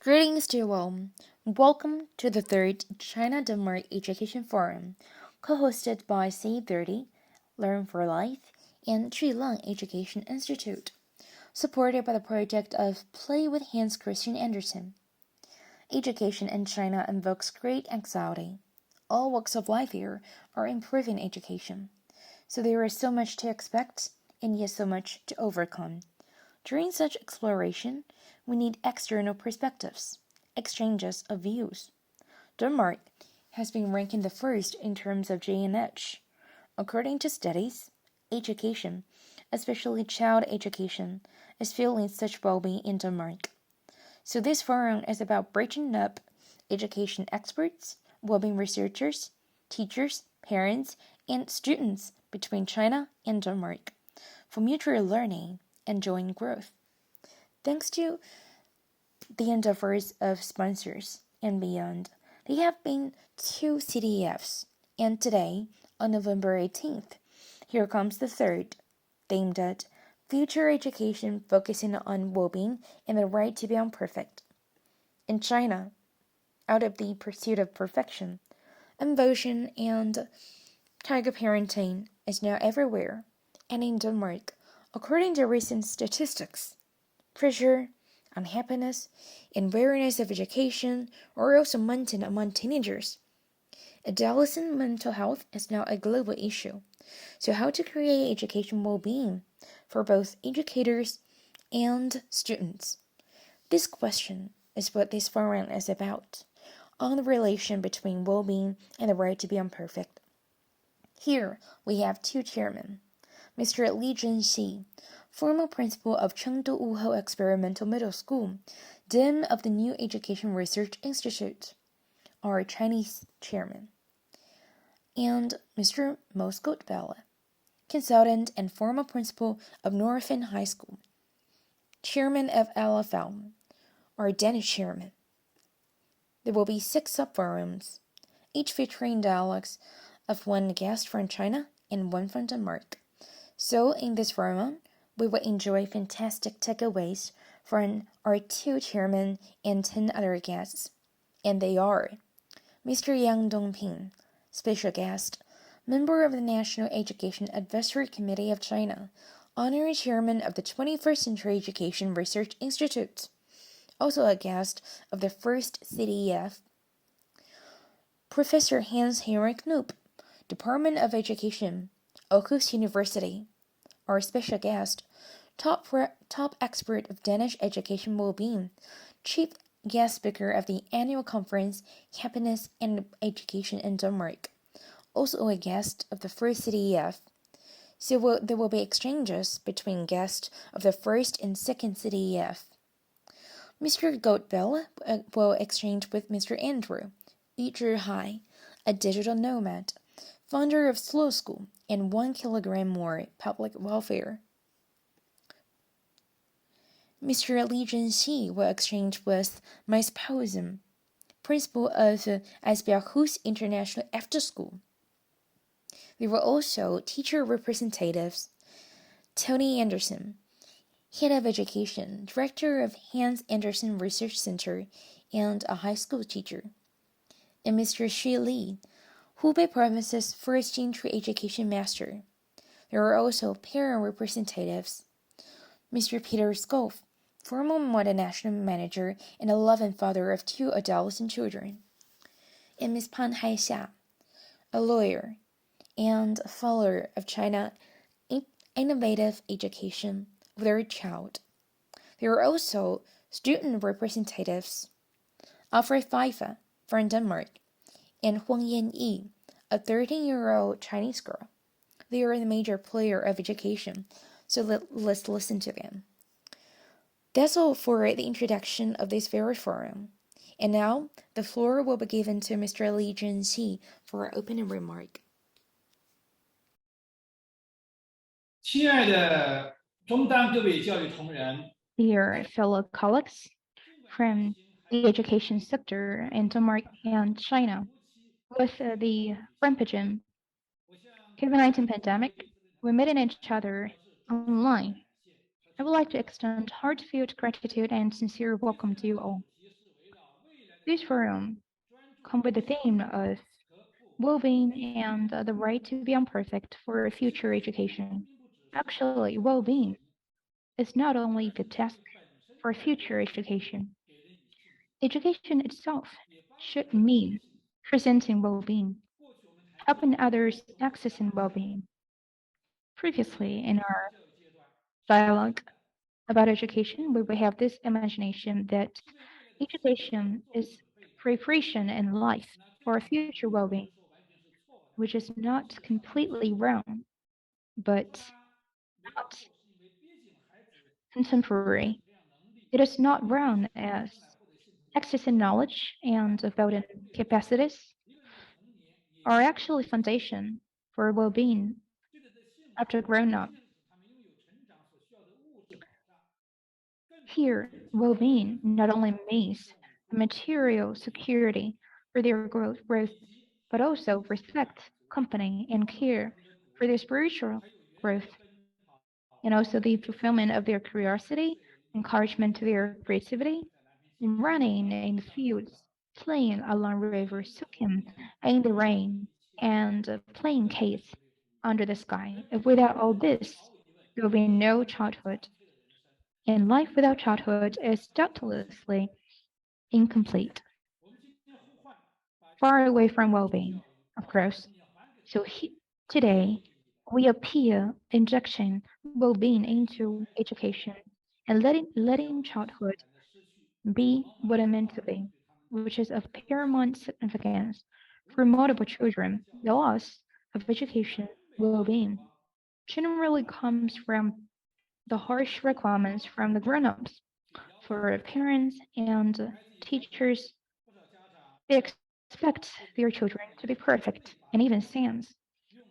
Greetings to you all. Welcome to the third China-Denmark Education Forum, co-hosted by C30, Learn for Life, and Lang Education Institute, supported by the project of Play with Hans Christian Andersen. Education in China invokes great anxiety. All walks of life here are improving education, so there is so much to expect and yet so much to overcome. During such exploration, we need external perspectives, exchanges of views. Denmark has been ranking the first in terms of G&H. According to studies, education, especially child education, is feeling such well-being in Denmark. So this forum is about bridging up education experts, well-being researchers, teachers, parents, and students between China and Denmark for mutual learning and joint growth. Thanks to the endeavors of sponsors and beyond, there have been 2 CDFs, and today, on November 18th, here comes the third, themed at Future Education Focusing on Well-being and the Right to be Imperfect. In China, out of the pursuit of perfection, involution and tiger parenting is now everywhere, and in Denmark, according to recent statistics, pressure, unhappiness, and weariness of education are also mounting among teenagers. Adolescent mental health is now a global issue. So how to create education well-being for both educators and students? This question is what this forum is about, on the relation between well-being and the right to be imperfect. Here we have 2 chairmen, Mr. Li Zhenxi, former principal of Chengdu Wuhou Experimental Middle School, Dean of the New Education Research Institute, our Chinese chairman, and Mr. Moscow Bella, consultant and former principal of Northern High School, chairman of LFL, our Danish chairman. There will be 6 sub-forums, each featuring dialogues of 1 guest from China and 1 from Denmark. So in this forum, we will enjoy fantastic takeaways from our 2 chairmen and 10 other guests. And they are Mr. Yang Dongping, special guest, member of the National Education Advisory Committee of China, honorary chairman of the 21st Century Education Research Institute, also a guest of the first CDEF, Professor Hans-Henrik Knoop, Department of Education, Aarhus University, our special guest, top expert of Danish education well-being, chief guest speaker of the annual conference Happiness and Education in Denmark, also a guest of the first CDEF. So there will be exchanges between guests of the first and second CDEF. Mr. Goldbell will exchange with Mr. Andrew Hai, a digital nomad, founder of Slow School and 1 kilogram more public welfare. Mr. Li Zhenxi will exchange with Ms. Pausum, principal of Asbjørnhus International After School. There were also teacher representatives, Tony Anderson, head of education, director of Hans Andersen Research Center, and a high school teacher, and Mr. Xu Li, Hubei Province's first entry education master. There are also parent representatives, Mr. Peter Skolf, former multinational manager and a loving father of 2 adolescent children, and Ms. Pan Haixia, a lawyer and a follower of China innovative education of their child. There are also student representatives, Alfred Pfeiffer from Denmark, and Huang Yanyi, a 13-year-old Chinese girl. They are the major player of education, so let's listen to them. That's all for the introduction of this very forum. And now, the floor will be given to Mr. Li Zhenxi for our opening remark. 亲爱的中丹各位教育同仁 Dear fellow colleagues from the education sector in Denmark and China, with the rampaging COVID-19 pandemic, we meeting each other online. I would like to extend heartfelt gratitude and sincere welcome to you all. This forum come with the theme of well-being and the right to be imperfect for future education. Actually, well-being is not only the task for future education. Education itself should mean presenting well-being, helping others accessing well-being. Previously, in our dialogue about education, we will have this imagination that education is preparation in life for future well-being, which is not completely wrong, but not contemporary. It is not wrong as access in knowledge and building capacities are actually foundation for well-being after grown up. Here, well-being not only means material security for their growth, but also respect, company, and care for their spiritual growth, and also the fulfillment of their curiosity, encouragement to their creativity, and running in the fields, playing along rivers, soaking in the rain, and playing case under the sky. Without all this, there will be no childhood. And life without childhood is doubtlessly incomplete, far away from well being, of course. So today, we appear injection well being into education and letting childhood be what it meant to be, which is of paramount significance for multiple children. The loss of education well being generally comes from the harsh requirements from the grown ups for parents and teachers. They expect their children to be perfect and even sans.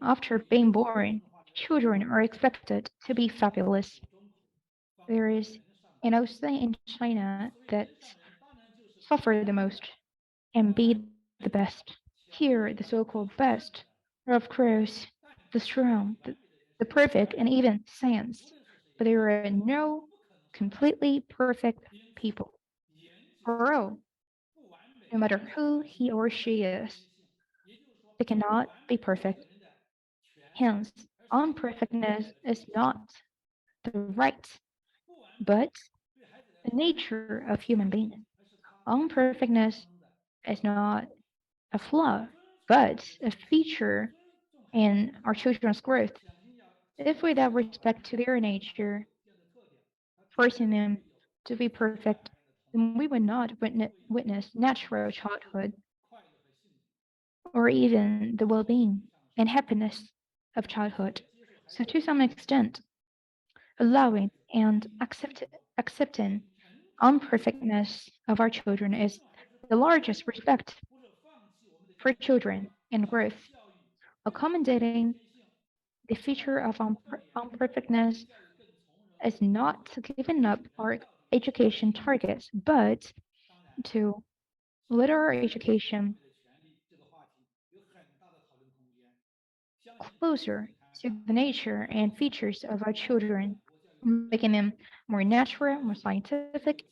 After being born, children are expected to be fabulous. There is an also in China that suffer the most and be the best. Here, the so-called best are, of course, the strong, the perfect, and even sans. But there are no completely perfect people. For all, no matter who he or she is, they cannot be perfect. Hence, unperfectness is not the right, but the nature of human being. Unperfectness is not a flaw, but a feature in our children's growth. If without respect to their nature, forcing them to be perfect, then we would not witness natural childhood or even the well being and happiness of childhood. So, to some extent, allowing and accepting unperfectness of our children is the largest respect for children and growth. Accommodating the feature of unperfectness is not giving up our education targets, but to let our education closer to the nature and features of our children, making them more natural, more scientific,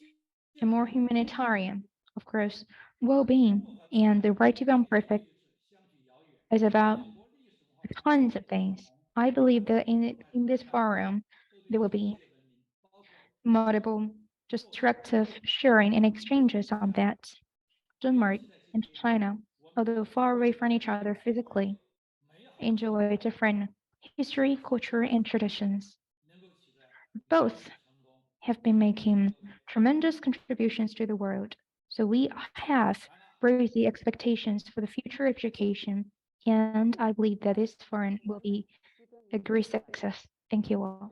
and more humanitarian. Of course, well being and the right to be imperfect is about tons of things. I believe that in this forum, there will be multiple destructive sharing and exchanges on that. Denmark and China, although far away from each other physically, enjoy different history, culture, and traditions. Both have been making tremendous contributions to the world. So we have raised the expectations for the future education, and I believe that this forum will be a great success. Thank you all.